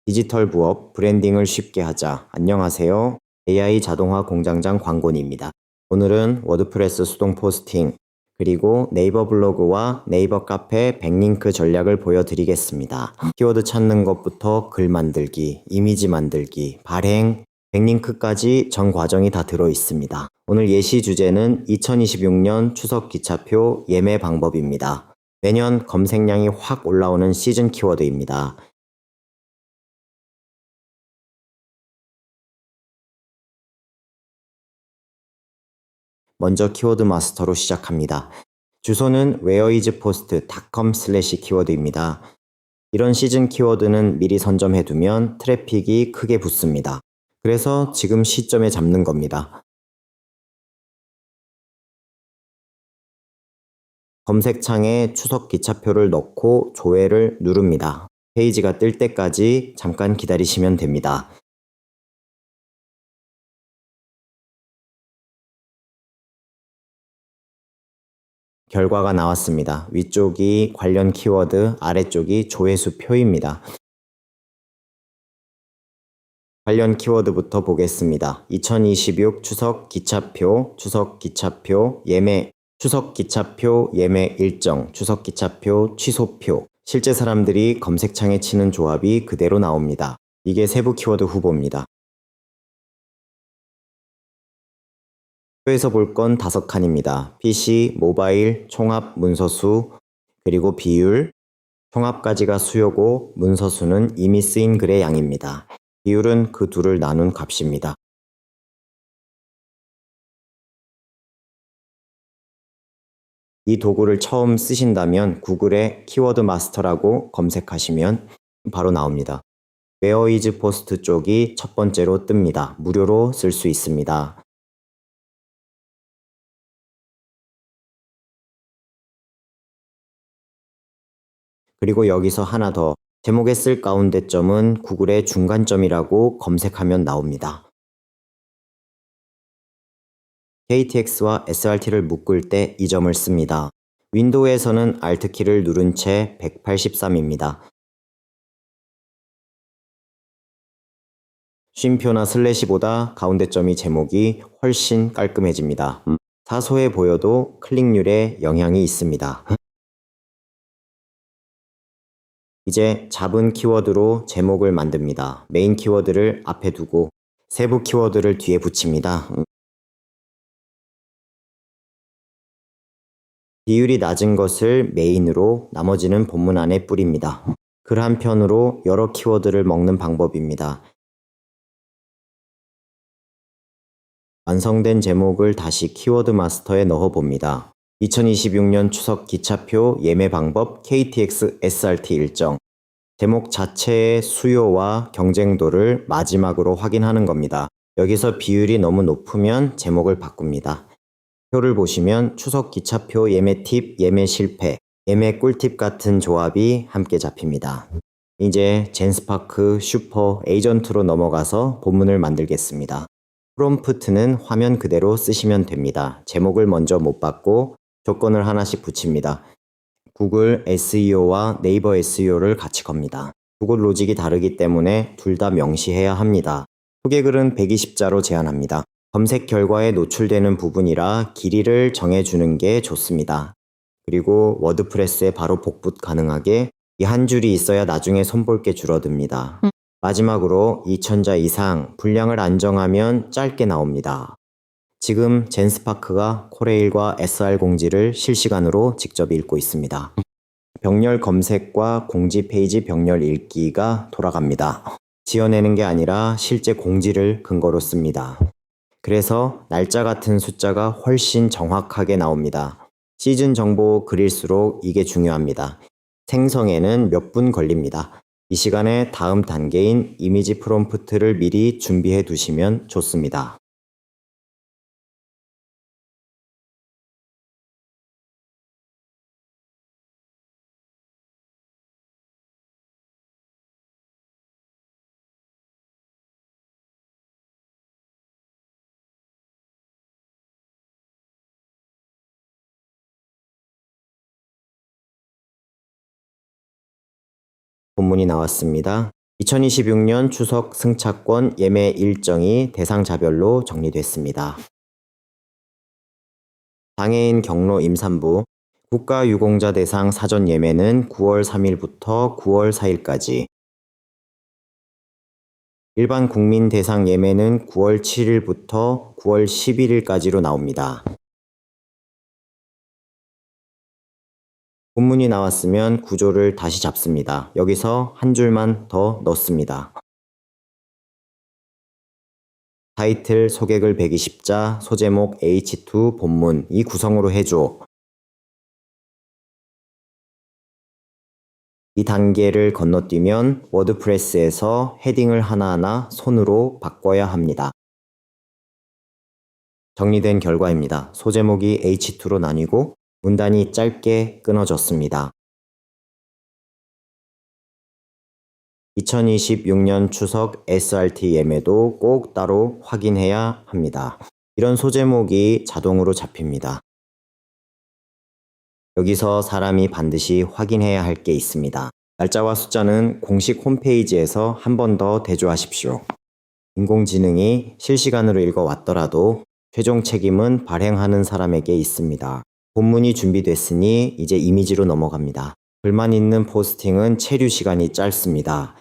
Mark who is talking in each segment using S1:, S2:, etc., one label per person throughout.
S1: 디지털 부업, 브랜딩을 쉽게 하자. 안녕하세요. AI 자동화 공장장 광곤입니다. 오늘은 워드프레스 수동 포스팅, 그리고 네이버 블로그와 네이버 카페 백링크 전략을 보여드리겠습니다. 키워드 찾는 것부터 글 만들기, 이미지 만들기, 발행, 백링크까지 전 과정이 다 들어있습니다. 오늘 예시 주제는 2026년 추석 기차표 예매 방법입니다. 매년 검색량이 확 올라오는 시즌 키워드입니다. 먼저 키워드 마스터로 시작합니다. 주소는 whereispost.com/ 키워드입니다. 이런 시즌 키워드는 미리 선점해두면 트래픽이 크게 붙습니다. 그래서 지금 시점에 잡는 겁니다. 검색창에 추석 기차표를 넣고 조회를 누릅니다. 페이지가 뜰 때까지 잠깐 기다리시면 됩니다. 결과가 나왔습니다. 위쪽이 관련 키워드, 아래쪽이 조회수 표입니다. 관련 키워드부터 보겠습니다. 2026 추석 기차표, 추석 기차표 예매, 추석 기차표 예매 일정, 추석 기차표 취소표. 실제 사람들이 검색창에 치는 조합이 그대로 나옵니다. 이게 세부 키워드 후보입니다. 표에서 볼 건 5칸입니다. PC, 모바일, 총합, 문서수, 그리고 비율, 총합까지가 수요고 문서수는 이미 쓰인 글의 양입니다. 비율은 그 둘을 나눈 값입니다. 이 도구를 처음 쓰신다면 구글에 키워드 마스터라고 검색하시면 바로 나옵니다. Where is post 쪽이 첫 번째로 뜹니다. 무료로 쓸 수 있습니다. 그리고 여기서 하나 더, 제목에 쓸 가운데점은 구글의 중간점이라고 검색하면 나옵니다. KTX와 SRT를 묶을 때 이 점을 씁니다. 윈도우에서는 Alt키를 누른 채 183입니다. 쉼표나 슬래시보다 가운데점이 제목이 훨씬 깔끔해집니다. 사소해 보여도 클릭률에 영향이 있습니다. 이제 잡은 키워드로 제목을 만듭니다. 메인 키워드를 앞에 두고 세부 키워드를 뒤에 붙입니다. 비율이 낮은 것을 메인으로, 나머지는 본문 안에 뿌립니다. 글 한 편으로 여러 키워드를 먹는 방법입니다. 완성된 제목을 다시 키워드 마스터에 넣어봅니다. 2026년 추석 기차표 예매 방법 KTX SRT 일정. 제목 자체의 수요와 경쟁도를 마지막으로 확인하는 겁니다. 여기서 비율이 너무 높으면 제목을 바꿉니다. 표를 보시면 추석 기차표 예매 팁, 예매 실패, 예매 꿀팁 같은 조합이 함께 잡힙니다. 이제 젠스파크 슈퍼 에이전트로 넘어가서 본문을 만들겠습니다. 프롬프트는 화면 그대로 쓰시면 됩니다. 제목을 먼저 못 받고 조건을 하나씩 붙입니다. 구글 SEO와 네이버 SEO를 같이 겁니다. 구글 로직이 다르기 때문에 둘 다 명시해야 합니다. 소개글은 120자로 제한합니다. 검색 결과에 노출되는 부분이라 길이를 정해주는 게 좋습니다. 그리고 워드프레스에 바로 복붙 가능하게 이 한 줄이 있어야 나중에 손볼 게 줄어듭니다. 마지막으로 2000자 이상 분량을 안정하면 짧게 나옵니다. 지금 젠스파크가 코레일과 SR 공지를 실시간으로 직접 읽고 있습니다. 병렬 검색과 공지 페이지 병렬 읽기가 돌아갑니다. 지어내는 게 아니라 실제 공지를 근거로 씁니다. 그래서 날짜 같은 숫자가 훨씬 정확하게 나옵니다. 시즌 정보 글일수록 이게 중요합니다. 생성에는 몇 분 걸립니다. 이 시간에 다음 단계인 이미지 프롬프트를 미리 준비해 두시면 좋습니다. 본문이 나왔습니다. 2026년 추석 승차권 예매 일정이 대상자별로 정리됐습니다. 장애인 경로 임산부 국가유공자 대상 사전 예매는 9월 3일부터 9월 4일까지, 일반 국민 대상 예매는 9월 7일부터 9월 11일까지로 나옵니다. 본문이 나왔으면 구조를 다시 잡습니다. 여기서 한 줄만 더 넣습니다. 타이틀, 소개글 120자, 소제목 H2 본문 이 구성으로 해줘. 이 단계를 건너뛰면 워드프레스에서 헤딩을 하나하나 손으로 바꿔야 합니다. 정리된 결과입니다. 소제목이 H2로 나뉘고 문단이 짧게 끊어졌습니다. 2026년 추석 SRT 예매도 꼭 따로 확인해야 합니다. 이런 소제목이 자동으로 잡힙니다. 여기서 사람이 반드시 확인해야 할 게 있습니다. 날짜와 숫자는 공식 홈페이지에서 한 번 더 대조하십시오. 인공지능이 실시간으로 읽어왔더라도 최종 책임은 발행하는 사람에게 있습니다. 본문이 준비됐으니 이제 이미지로 넘어갑니다. 글만 있는 포스팅은 체류 시간이 짧습니다.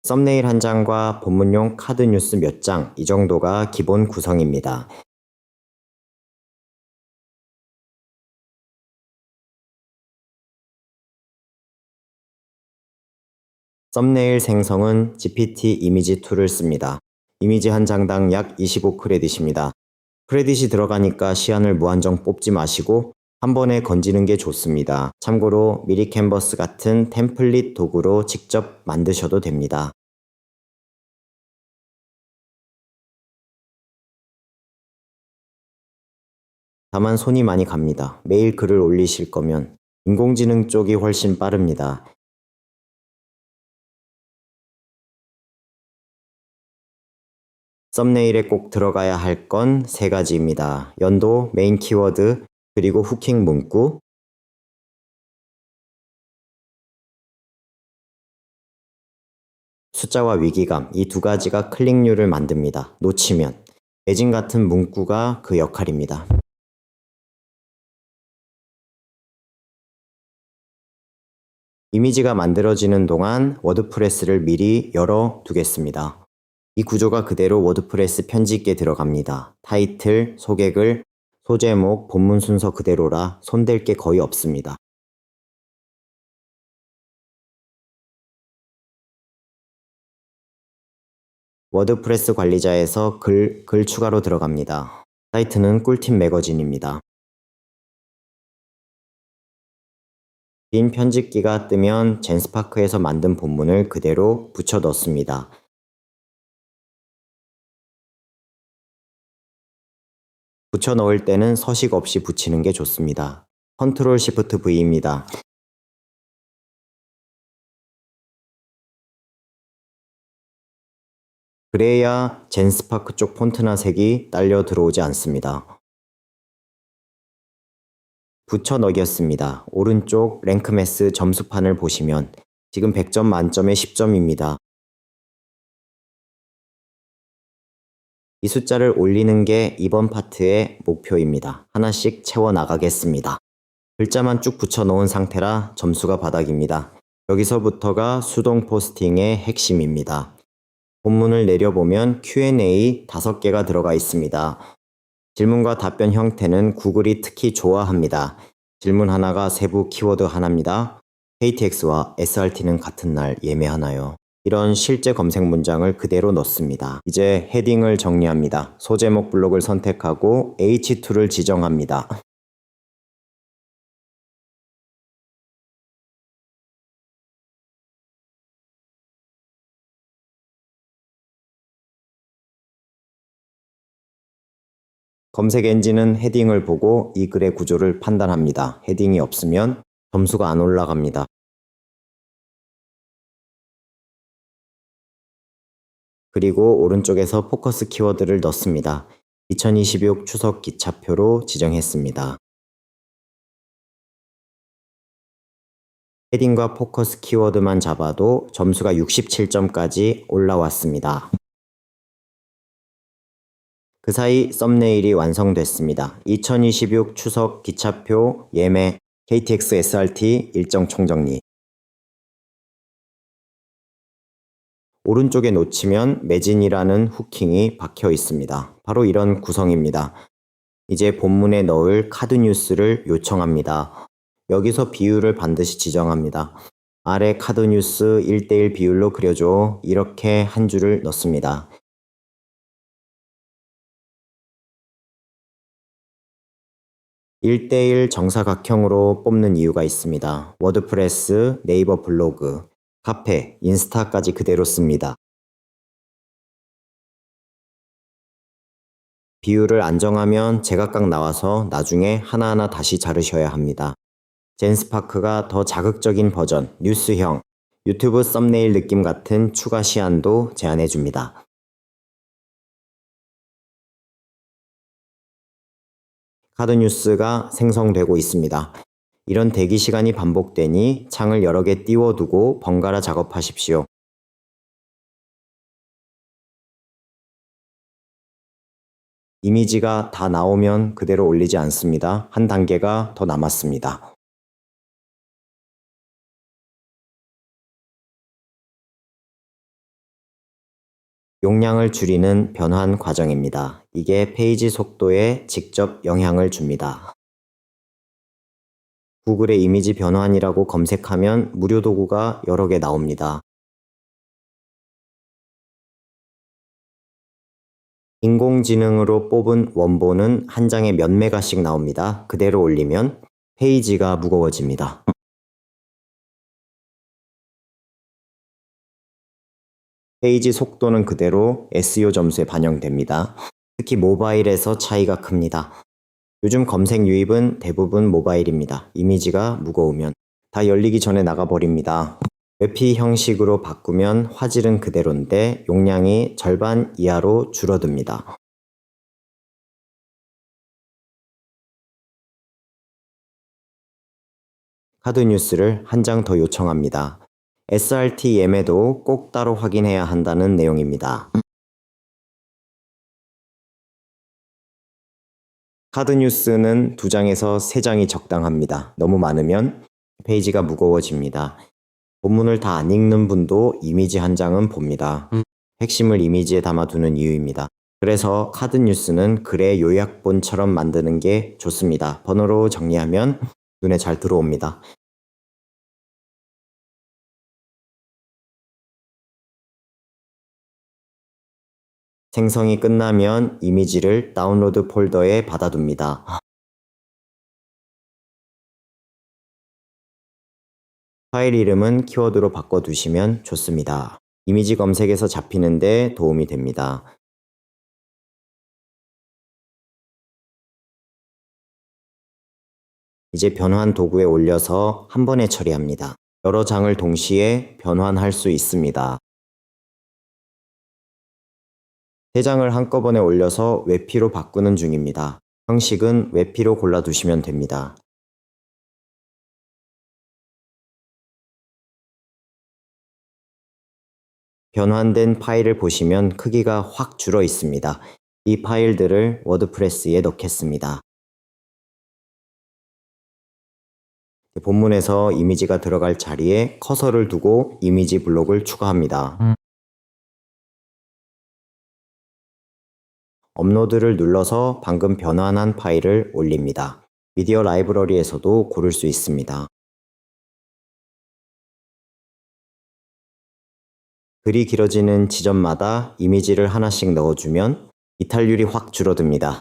S1: 썸네일 한 장과 본문용 카드 뉴스 몇 장, 이 정도가 기본 구성입니다. 썸네일 생성은 GPT 이미지 툴을 씁니다. 이미지 한 장당 약 25크레딧입니다. 크레딧이 들어가니까 시안을 무한정 뽑지 마시고 한 번에 건지는 게 좋습니다. 참고로 미리 캔버스 같은 템플릿 도구로 직접 만드셔도 됩니다. 다만 손이 많이 갑니다. 매일 글을 올리실 거면 인공지능 쪽이 훨씬 빠릅니다. 썸네일에 꼭 들어가야 할 건 3가지입니다. 연도, 메인 키워드, 그리고 후킹 문구. 숫자와 위기감, 이 2가지가 클릭률을 만듭니다. 놓치면. 매진 같은 문구가 그 역할입니다. 이미지가 만들어지는 동안 워드프레스를 미리 열어 두겠습니다. 이 구조가 그대로 워드프레스 편집기에 들어갑니다. 타이틀, 소개글, 소제목, 본문 순서 그대로라 손댈 게 거의 없습니다. 워드프레스 관리자에서 글 추가로 들어갑니다. 사이트는 꿀팁 매거진입니다. 빈 편집기가 뜨면 젠스파크에서 만든 본문을 그대로 붙여 넣습니다. 붙여 넣을 때는 서식 없이 붙이는 게 좋습니다. 컨트롤 시프트 V입니다. 그래야 젠스파크 쪽 폰트나 색이 딸려 들어오지 않습니다. 붙여 넣겠습니다. 오른쪽 랭크매스 점수판을 보시면 지금 100점 만점에 10점입니다. 이 숫자를 올리는 게 이번 파트의 목표입니다. 하나씩 채워 나가겠습니다. 글자만 쭉 붙여 놓은 상태라 점수가 바닥입니다. 여기서부터가 수동 포스팅의 핵심입니다. 본문을 내려보면 Q&A 5개가 들어가 있습니다. 질문과 답변 형태는 구글이 특히 좋아합니다. 질문 하나가 세부 키워드 하나입니다. KTX와 SRT는 같은 날 예매하나요? 이런 실제 검색 문장을 그대로 넣습니다. 이제 헤딩을 정리합니다. 소제목 블록을 선택하고 H2를 지정합니다. 검색 엔진은 헤딩을 보고 이 글의 구조를 판단합니다. 헤딩이 없으면 점수가 안 올라갑니다. 그리고 오른쪽에서 포커스 키워드를 넣습니다. 2026 추석 기차표로 지정했습니다. 헤딩과 포커스 키워드만 잡아도 점수가 67점까지 올라왔습니다. 그 사이 썸네일이 완성됐습니다. 2026 추석 기차표 예매 KTX SRT 일정 총정리. 오른쪽에 놓치면 매진이라는 후킹이 박혀 있습니다. 바로 이런 구성입니다. 이제 본문에 넣을 카드 뉴스를 요청합니다. 여기서 비율을 반드시 지정합니다. 아래 카드 뉴스 1:1 비율로 그려줘. 이렇게 한 줄을 넣습니다. (1:1) 정사각형으로 뽑는 이유가 있습니다. 워드프레스, 네이버 블로그, 카페, 인스타까지 그대로 씁니다. 비율을 안 정하면 제각각 나와서 나중에 하나하나 다시 자르셔야 합니다. 젠스파크가 더 자극적인 버전, 뉴스형, 유튜브 썸네일 느낌 같은 추가 시안도 제안해줍니다. 카드 뉴스가 생성되고 있습니다. 이런 대기 시간이 반복되니 창을 여러 개 띄워두고 번갈아 작업하십시오. 이미지가 다 나오면 그대로 올리지 않습니다. 한 단계가 더 남았습니다. 용량을 줄이는 변환 과정입니다. 이게 페이지 속도에 직접 영향을 줍니다. 구글의 이미지 변환이라고 검색하면 무료 도구가 여러 개 나옵니다. 인공지능으로 뽑은 원본은 한 장에 몇 메가씩 나옵니다. 그대로 올리면 페이지가 무거워집니다. 페이지 속도는 그대로 SEO 점수에 반영됩니다. 특히 모바일에서 차이가 큽니다. 요즘 검색 유입은 대부분 모바일입니다. 이미지가 무거우면 다 열리기 전에 나가버립니다. 웹피 형식으로 바꾸면 화질은 그대로인데 용량이 절반 이하로 줄어듭니다. 카드 뉴스를 한 장 더 요청합니다. SRT 예매도 꼭 따로 확인해야 한다는 내용입니다. 카드 뉴스는 2장에서 3장이 적당합니다. 너무 많으면 페이지가 무거워집니다. 본문을 다 안 읽는 분도 이미지 한 장은 봅니다. 핵심을 이미지에 담아두는 이유입니다. 그래서 카드 뉴스는 글의 요약본처럼 만드는 게 좋습니다. 번호로 정리하면 눈에 잘 들어옵니다. 생성이 끝나면 이미지를 다운로드 폴더에 받아둡니다. 파일 이름은 키워드로 바꿔두시면 좋습니다. 이미지 검색에서 잡히는데 도움이 됩니다. 이제 변환 도구에 올려서 한 번에 처리합니다. 여러 장을 동시에 변환할 수 있습니다. 3장을 한꺼번에 올려서 웹피로 바꾸는 중입니다. 형식은 웹피로 골라두시면 됩니다. 변환된 파일을 보시면 크기가 확 줄어 있습니다. 이 파일들을 워드프레스에 넣겠습니다. 본문에서 이미지가 들어갈 자리에 커서를 두고 이미지 블록을 추가합니다. 업로드를 눌러서 방금 변환한 파일을 올립니다. 미디어 라이브러리에서도 고를 수 있습니다. 글이 길어지는 지점마다 이미지를 하나씩 넣어주면 이탈률이 확 줄어듭니다.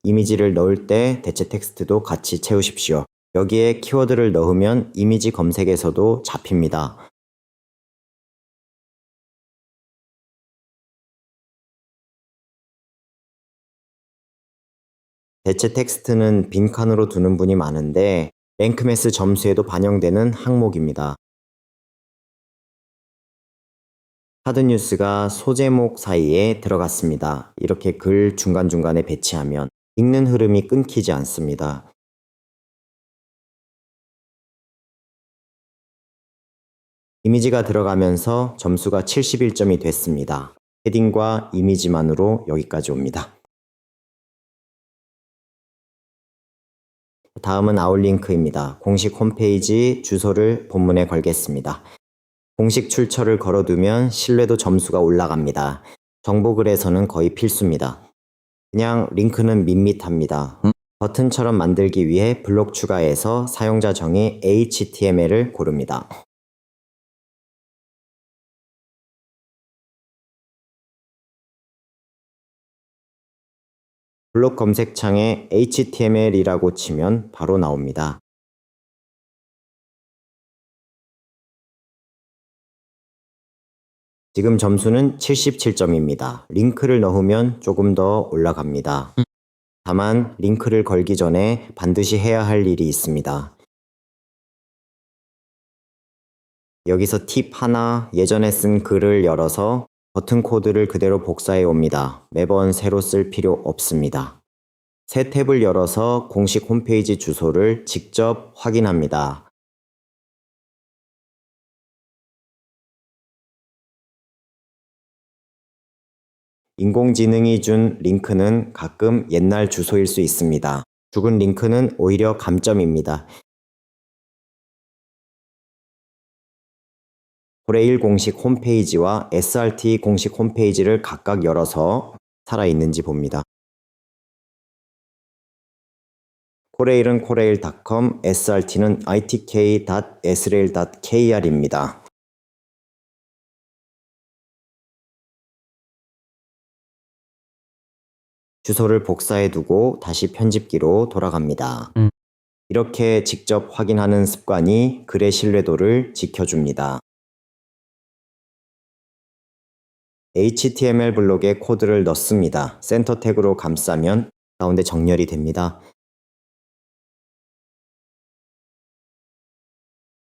S1: 이미지를 넣을 때 대체 텍스트도 같이 채우십시오. 여기에 키워드를 넣으면 이미지 검색에서도 잡힙니다. 대체 텍스트는 빈칸으로 두는 분이 많은데 랭크매스 점수에도 반영되는 항목입니다. 카드 뉴스가 소제목 사이에 들어갔습니다. 이렇게 글 중간중간에 배치하면 읽는 흐름이 끊기지 않습니다. 이미지가 들어가면서 점수가 71점이 됐습니다. 헤딩과 이미지만으로 여기까지 옵니다. 다음은 아웃링크입니다. 공식 홈페이지 주소를 본문에 걸겠습니다. 공식 출처를 걸어두면 신뢰도 점수가 올라갑니다. 정보글에서는 거의 필수입니다. 그냥 링크는 밋밋합니다. 버튼처럼 만들기 위해 블록 추가해서 사용자 정의 HTML을 고릅니다. 블록 검색창에 HTML이라고 치면 바로 나옵니다. 지금 점수는 77점입니다. 링크를 넣으면 조금 더 올라갑니다. 다만 링크를 걸기 전에 반드시 해야 할 일이 있습니다. 여기서 팁 하나, 예전에 쓴 글을 열어서 버튼 코드를 그대로 복사해 옵니다. 매번 새로 쓸 필요 없습니다. 새 탭을 열어서 공식 홈페이지 주소를 직접 확인합니다. 인공지능이 준 링크는 가끔 옛날 주소일 수 있습니다. 죽은 링크는 오히려 감점입니다. 코레일 공식 홈페이지와 SRT 공식 홈페이지를 각각 열어서 살아있는지 봅니다. 코레일은 코레일.com, SRT는 itk.srail.kr입니다. 주소를 복사해두고 다시 편집기로 돌아갑니다. 이렇게 직접 확인하는 습관이 글의 신뢰도를 지켜줍니다. HTML 블록에 코드를 넣습니다. 센터 태그로 감싸면 가운데 정렬이 됩니다.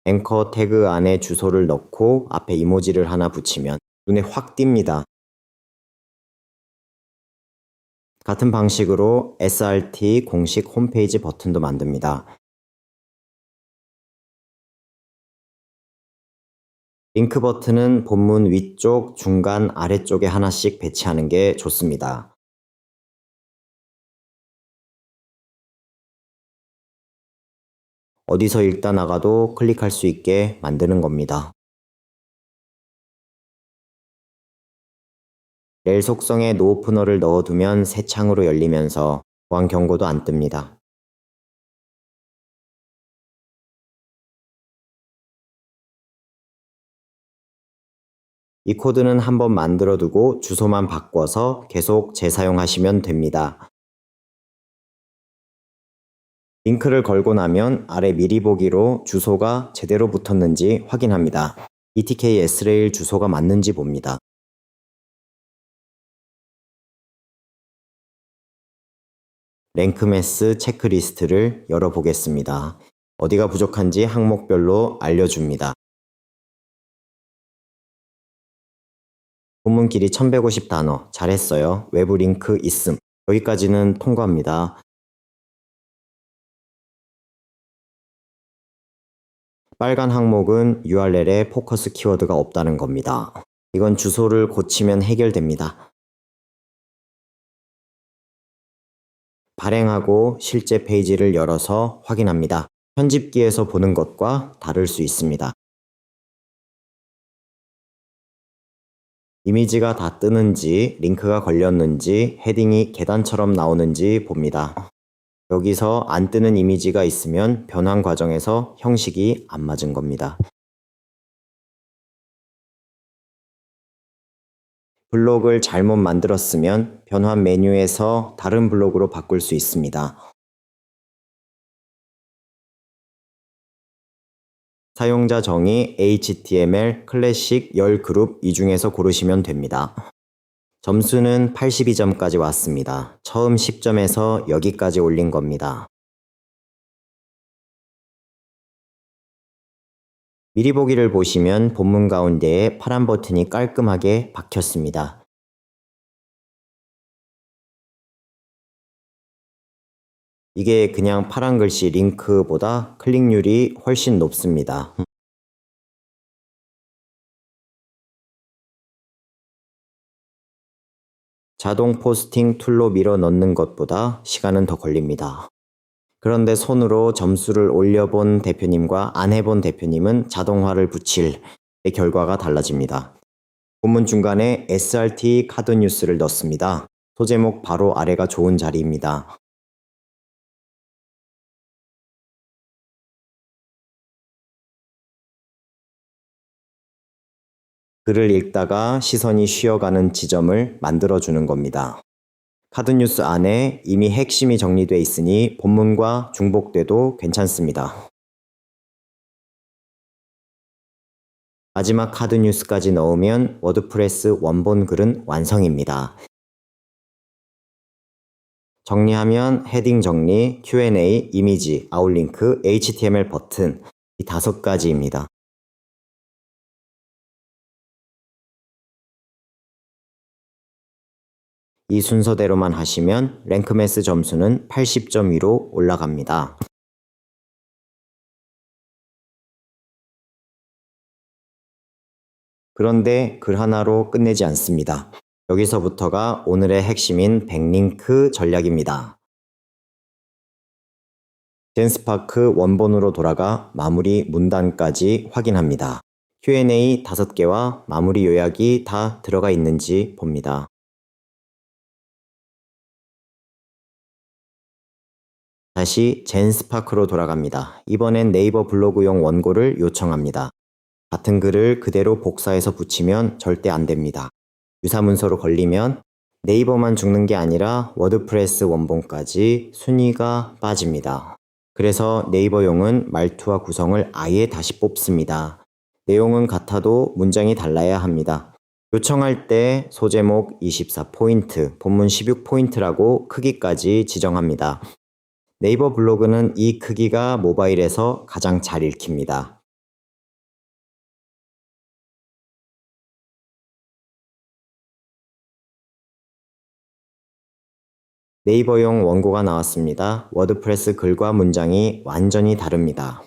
S1: 앵커 태그 안에 주소를 넣고 앞에 이모지를 하나 붙이면 눈에 확 띕니다. 같은 방식으로 SRT 공식 홈페이지 버튼도 만듭니다. 링크 버튼은 본문 위쪽, 중간, 아래쪽에 하나씩 배치하는 게 좋습니다. 어디서 읽다 나가도 클릭할 수 있게 만드는 겁니다. 렐 속성에 노오프너를 넣어두면 새 창으로 열리면서 보안 경고도 안 뜹니다. 이 코드는 한번 만들어두고 주소만 바꿔서 계속 재사용하시면 됩니다. 링크를 걸고 나면 아래 미리 보기로 주소가 제대로 붙었는지 확인합니다. ETK Srail 주소가 맞는지 봅니다. 랭크매스 체크리스트를 열어보겠습니다. 어디가 부족한지 항목별로 알려줍니다. 본문 길이 1150단어, 잘했어요. 외부 링크 있음. 여기까지는 통과합니다. 빨간 항목은 URL에 포커스 키워드가 없다는 겁니다. 이건 주소를 고치면 해결됩니다. 발행하고 실제 페이지를 열어서 확인합니다. 편집기에서 보는 것과 다를 수 있습니다. 이미지가 다 뜨는지, 링크가 걸렸는지, 헤딩이 계단처럼 나오는지 봅니다. 여기서 안 뜨는 이미지가 있으면 변환 과정에서 형식이 안 맞은 겁니다. 블록을 잘못 만들었으면 변환 메뉴에서 다른 블록으로 바꿀 수 있습니다. 사용자 정의 HTML 클래식 열 그룹 이 중에서 고르시면 됩니다. 점수는 82점까지 왔습니다. 처음 10점에서 여기까지 올린 겁니다. 미리 보기를 보시면 본문 가운데에 파란 버튼이 깔끔하게 박혔습니다. 이게 그냥 파란 글씨 링크보다 클릭률이 훨씬 높습니다. 자동 포스팅 툴로 밀어 넣는 것보다 시간은 더 걸립니다. 그런데 손으로 점수를 올려본 대표님과 안 해본 대표님은 자동화를 붙일 때 결과가 달라집니다. 본문 중간에 SRT 카드 뉴스를 넣습니다. 소제목 바로 아래가 좋은 자리입니다. 글을 읽다가 시선이 쉬어가는 지점을 만들어주는 겁니다. 카드 뉴스 안에 이미 핵심이 정리돼 있으니 본문과 중복돼도 괜찮습니다. 마지막 카드 뉴스까지 넣으면 워드프레스 원본 글은 완성입니다. 정리하면 헤딩 정리, Q&A, 이미지, 아웃링크, HTML 버튼 이 5가지입니다. 이 순서대로만 하시면 랭크매스 점수는 80점 위로 올라갑니다. 그런데 글 하나로 끝내지 않습니다. 여기서부터가 오늘의 핵심인 백링크 전략입니다. 젠스파크 원본으로 돌아가 마무리 문단까지 확인합니다. Q&A 5개와 마무리 요약이 다 들어가 있는지 봅니다. 다시 젠스파크로 돌아갑니다. 이번엔 네이버 블로그용 원고를 요청합니다. 같은 글을 그대로 복사해서 붙이면 절대 안 됩니다. 유사문서로 걸리면 네이버만 죽는 게 아니라 워드프레스 원본까지 순위가 빠집니다. 그래서 네이버용은 말투와 구성을 아예 다시 뽑습니다. 내용은 같아도 문장이 달라야 합니다. 요청할 때 소제목 24포인트, 본문 16포인트라고 크기까지 지정합니다. 네이버 블로그는 이 크기가 모바일에서 가장 잘 읽힙니다. 네이버용 원고가 나왔습니다. 워드프레스 글과 문장이 완전히 다릅니다.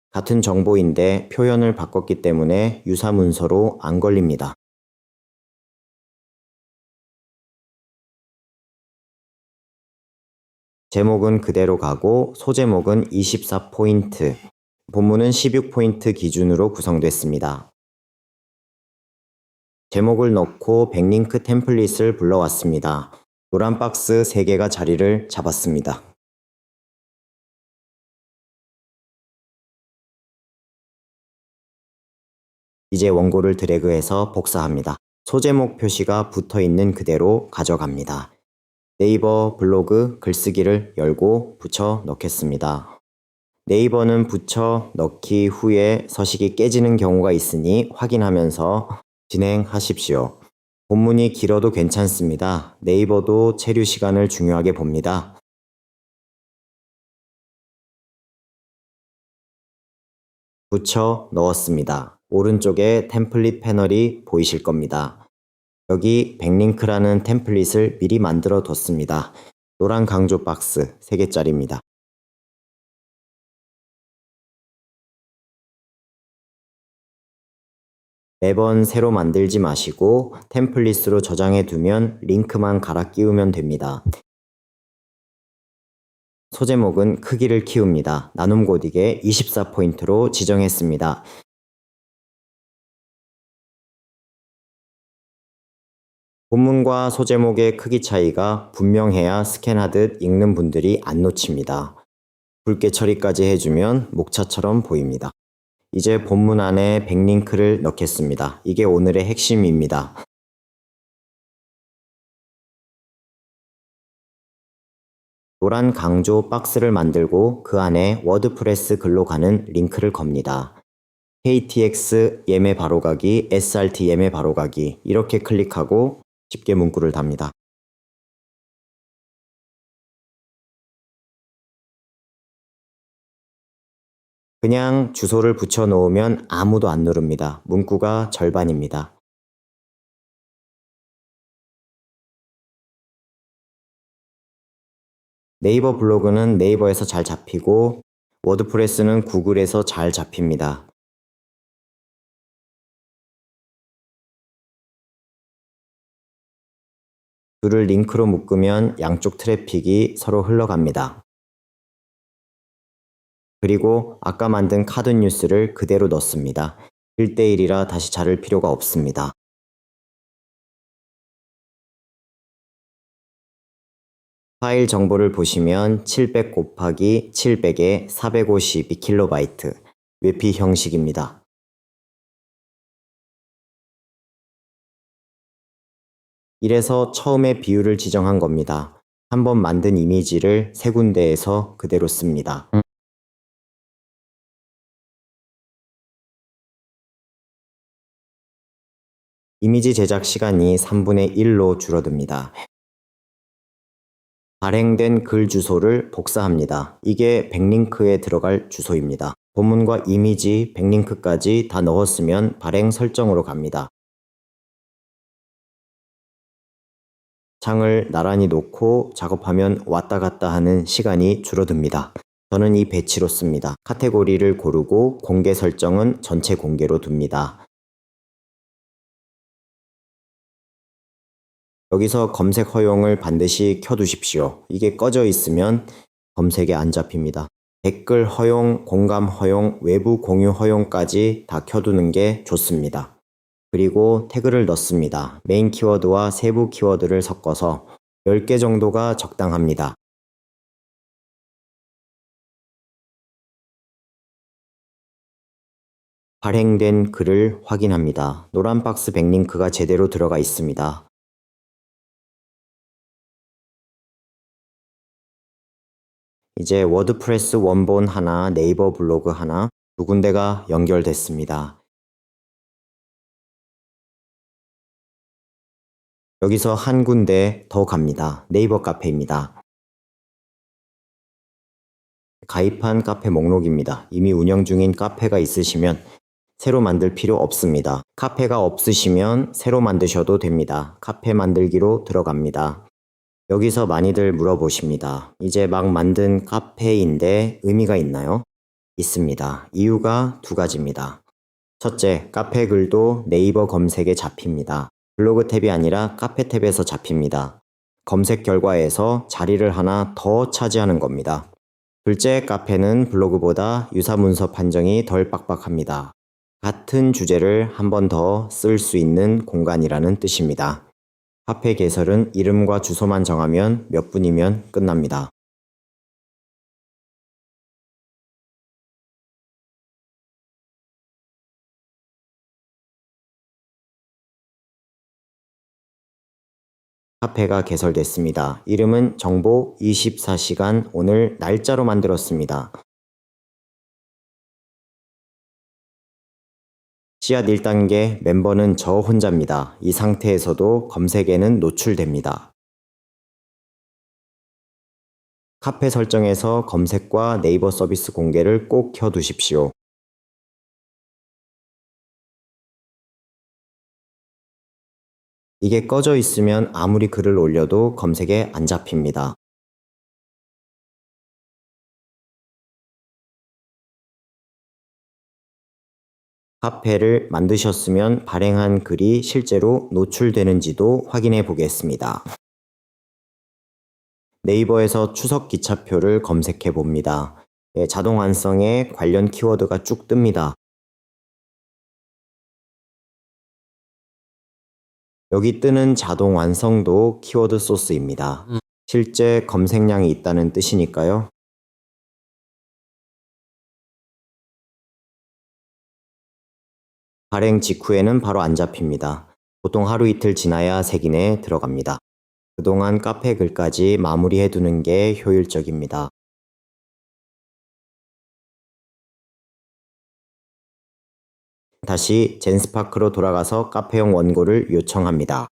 S1: 같은 정보인데 표현을 바꿨기 때문에 유사 문서로 안 걸립니다. 제목은 그대로 가고 소제목은 24포인트, 본문은 16포인트 기준으로 구성됐습니다. 제목을 넣고 백링크 템플릿을 불러왔습니다. 노란 박스 3개가 자리를 잡았습니다. 이제 원고를 드래그해서 복사합니다. 소제목 표시가 붙어있는 그대로 가져갑니다. 네이버 블로그 글쓰기를 열고 붙여 넣겠습니다. 네이버는 붙여 넣기 후에 서식이 깨지는 경우가 있으니 확인하면서 진행하십시오. 본문이 길어도 괜찮습니다. 네이버도 체류 시간을 중요하게 봅니다. 붙여 넣었습니다. 오른쪽에 템플릿 패널이 보이실 겁니다. 여기 백링크라는 템플릿을 미리 만들어 뒀습니다. 노란 강조 박스 3개짜리입니다. 매번 새로 만들지 마시고 템플릿으로 저장해 두면 링크만 갈아 끼우면 됩니다. 소제목은 크기를 키웁니다. 나눔 고딕에 24포인트로 지정했습니다. 본문과 소제목의 크기 차이가 분명해야 스캔하듯 읽는 분들이 안 놓칩니다. 붉게 처리까지 해주면 목차처럼 보입니다. 이제 본문 안에 백링크를 넣겠습니다. 이게 오늘의 핵심입니다. 노란 강조 박스를 만들고 그 안에 워드프레스 글로 가는 링크를 겁니다. KTX 예매 바로가기, SRT 예매 바로가기 이렇게 클릭하고 쉽게 문구를 답니다. 그냥 주소를 붙여 놓으면 아무도 안 누릅니다. 문구가 절반입니다. 네이버 블로그는 네이버에서 잘 잡히고 워드프레스는 구글에서 잘 잡힙니다. 둘을 링크로 묶으면 양쪽 트래픽이 서로 흘러갑니다. 그리고 아까 만든 카드 뉴스를 그대로 넣습니다. 1대1이라 다시 자를 필요가 없습니다. 파일 정보를 보시면 700 곱하기 700에 452KB, 외피 형식입니다. 이래서 처음에 비율을 지정한 겁니다. 한번 만든 이미지를 세 군데에서 그대로 씁니다. 이미지 제작 시간이 3분의 1로 줄어듭니다. 발행된 글 주소를 복사합니다. 이게 백링크에 들어갈 주소입니다. 본문과 이미지, 백링크까지 다 넣었으면 발행 설정으로 갑니다. 창을 나란히 놓고 작업하면 왔다 갔다 하는 시간이 줄어듭니다. 저는 이 배치로 씁니다. 카테고리를 고르고 공개 설정은 전체 공개로 둡니다. 여기서 검색 허용을 반드시 켜두십시오. 이게 꺼져 있으면 검색에 안 잡힙니다. 댓글 허용, 공감 허용, 외부 공유 허용까지 다 켜두는 게 좋습니다. 그리고 태그를 넣습니다. 메인 키워드와 세부 키워드를 섞어서 10개 정도가 적당합니다. 발행된 글을 확인합니다. 노란 박스 백링크가 제대로 들어가 있습니다. 이제 워드프레스 원본 하나, 네이버 블로그 하나, 두 군데가 연결됐습니다. 여기서 한 군데 더 갑니다. 네이버 카페입니다. 가입한 카페 목록입니다. 이미 운영 중인 카페가 있으시면 새로 만들 필요 없습니다. 카페가 없으시면 새로 만드셔도 됩니다. 카페 만들기로 들어갑니다. 여기서 많이들 물어보십니다. 이제 막 만든 카페인데 의미가 있나요? 있습니다. 이유가 두 가지입니다. 첫째, 카페 글도 네이버 검색에 잡힙니다. 블로그 탭이 아니라 카페 탭에서 잡힙니다. 검색 결과에서 자리를 하나 더 차지하는 겁니다. 둘째, 카페는 블로그보다 유사 문서 판정이 덜 빡빡합니다. 같은 주제를 한 번 더 쓸 수 있는 공간이라는 뜻입니다. 카페 개설은 이름과 주소만 정하면 몇 분이면 끝납니다. 카페가 개설됐습니다. 이름은 정보 24시간 오늘 날짜로 만들었습니다. 씨앗 1단계 멤버는 저 혼자입니다. 이 상태에서도 검색에는 노출됩니다. 카페 설정에서 검색과 네이버 서비스 공개를 꼭 켜두십시오. 이게 꺼져 있으면 아무리 글을 올려도 검색에 안 잡힙니다. 카페를 만드셨으면 발행한 글이 실제로 노출되는지도 확인해 보겠습니다. 네이버에서 추석 기차표를 검색해 봅니다. 자동 완성에 관련 키워드가 쭉 뜹니다. 여기 뜨는 자동 완성도 키워드 소스입니다. 실제 검색량이 있다는 뜻이니까요. 발행 직후에는 바로 안 잡힙니다. 보통 하루 이틀 지나야 색인에 들어갑니다. 그동안 카페 글까지 마무리해 두는 게 효율적입니다. 다시 젠스파크로 돌아가서 카페용 원고를 요청합니다.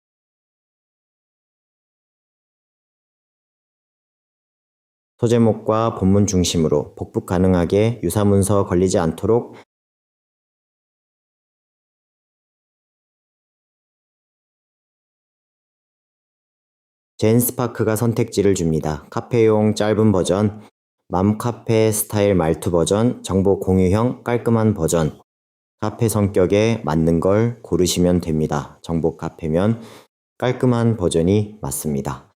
S1: 소제목과 본문 중심으로 복붙 가능하게 유사문서 걸리지 않도록 젠스파크가 선택지를 줍니다. 카페용 짧은 버전, 맘카페 스타일 말투 버전, 정보 공유형 깔끔한 버전, 카페 성격에 맞는 걸 고르시면 됩니다. 정보 카페면 깔끔한 버전이 맞습니다.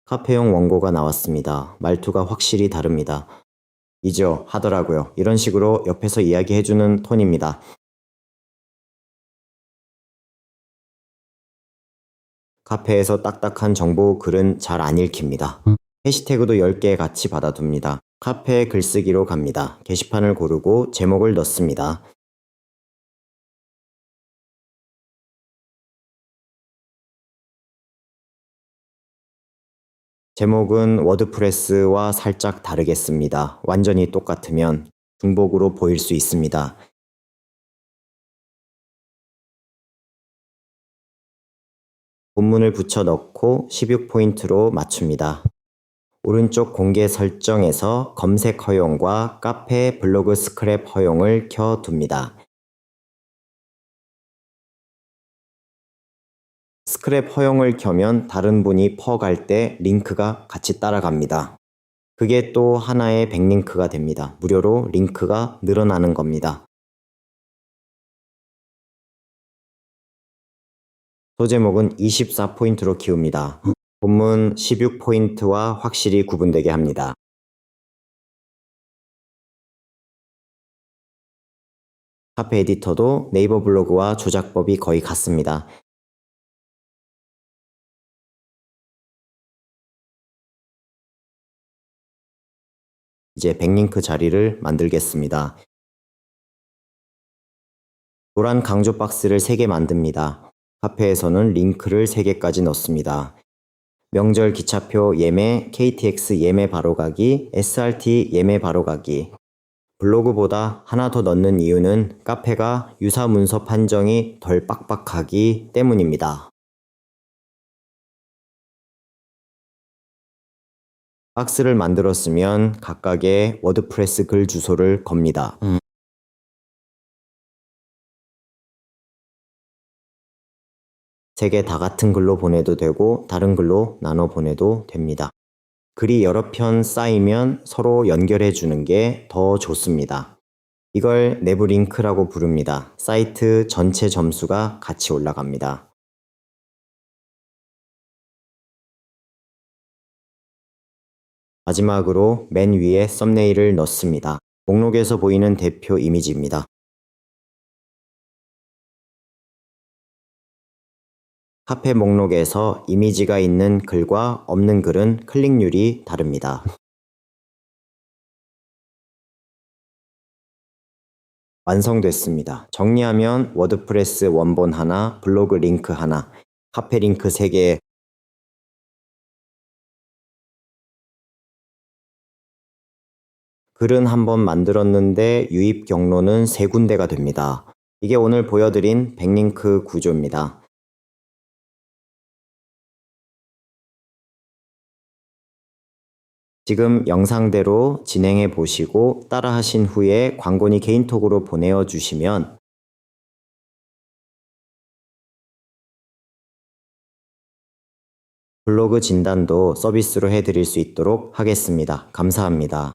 S1: 카페용 원고가 나왔습니다. 말투가 확실히 다릅니다. 이죠 하더라고요. 이런 식으로 옆에서 이야기해주는 톤입니다. 카페에서 딱딱한 정보 글은 잘 안 읽힙니다. 해시태그도 10개 같이 받아둡니다. 카페 글쓰기로 갑니다. 게시판을 고르고 제목을 넣습니다. 제목은 워드프레스와 살짝 다르겠습니다. 완전히 똑같으면 중복으로 보일 수 있습니다. 본문을 붙여 넣고 16포인트로 맞춥니다. 오른쪽 공개 설정에서 검색 허용과 카페 블로그 스크랩 허용을 켜둡니다. 스크랩 허용을 켜면 다른 분이 퍼갈 때 링크가 같이 따라갑니다. 그게 또 하나의 백링크가 됩니다. 무료로 링크가 늘어나는 겁니다. 소제목은 24포인트로 키웁니다. 본문 16포인트와 확실히 구분되게 합니다. 카페 에디터도 네이버 블로그와 조작법이 거의 같습니다. 이제 백링크 자리를 만들겠습니다. 노란 강조 박스를 3개 만듭니다. 카페에서는 링크를 3개까지 넣습니다. 명절 기차표 예매, KTX 예매 바로가기, SRT 예매 바로가기. 블로그보다 하나 더 넣는 이유는 카페가 유사 문서 판정이 덜 빡빡하기 때문입니다. 박스를 만들었으면 각각의 워드프레스 글 주소를 겁니다. 3개 다 같은 글로 보내도 되고 다른 글로 나눠 보내도 됩니다. 글이 여러 편 쌓이면 서로 연결해 주는 게 더 좋습니다. 이걸 내부 링크라고 부릅니다. 사이트 전체 점수가 같이 올라갑니다. 마지막으로 맨 위에 썸네일을 넣습니다. 목록에서 보이는 대표 이미지입니다. 카페 목록에서 이미지가 있는 글과 없는 글은 클릭률이 다릅니다. 완성됐습니다. 정리하면 워드프레스 원본 하나, 블로그 링크 하나, 카페 링크 3개, 글은 한번 만들었는데 유입 경로는 3군데가 됩니다. 이게 오늘 보여드린 백링크 구조입니다. 지금 영상대로 진행해 보시고 따라 하신 후에 광고니 개인톡으로 보내어 주시면 블로그 진단도 서비스로 해드릴 수 있도록 하겠습니다. 감사합니다.